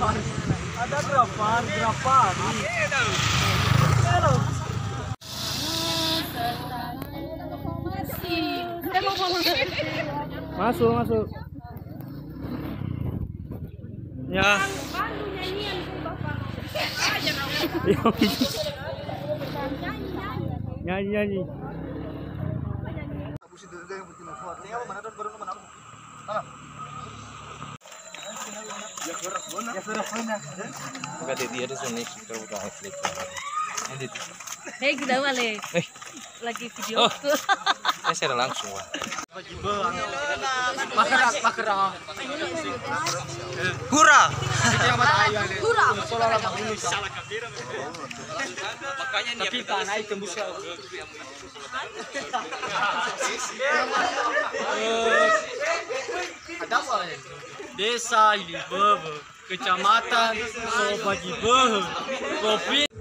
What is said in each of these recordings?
Ada berapa? Masuk. Ya. Nyanyi. Hei, kita balik. Lagi video. Saya share langsung. Hura. Makanya dia kita naik tembus ke Ada apa ya? Desa Ilibebe, Kecamatan Sobagibebe, Provinsi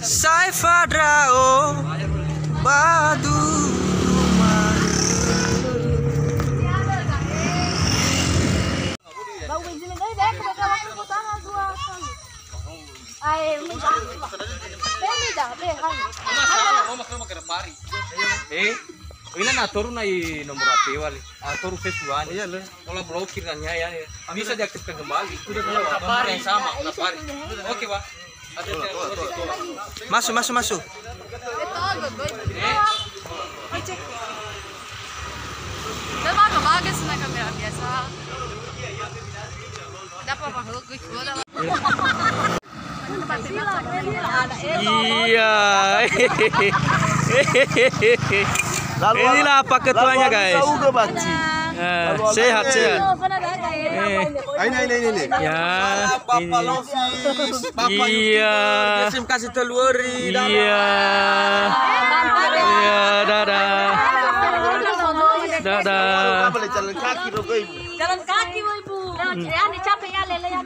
Saifadrao Badu Ilan atur na nomor HP wali. Atur Facebook. Iya loh. Kalau blokir kan ya bisa diaktifkan kembali. Sudah nomor yang sama, Kapari. Oke, Pak. Masuk. Bagus na kamera biasa. Dapat mahugis bola. Iya. Inilah Pak Ketuanya, guys. Sehat. Ini. Ya. Iya. Kasih teluri. Iya. Dadah. Jalan kaki, Jalan kaki, Ibu. Jalan capek ya, lele ya,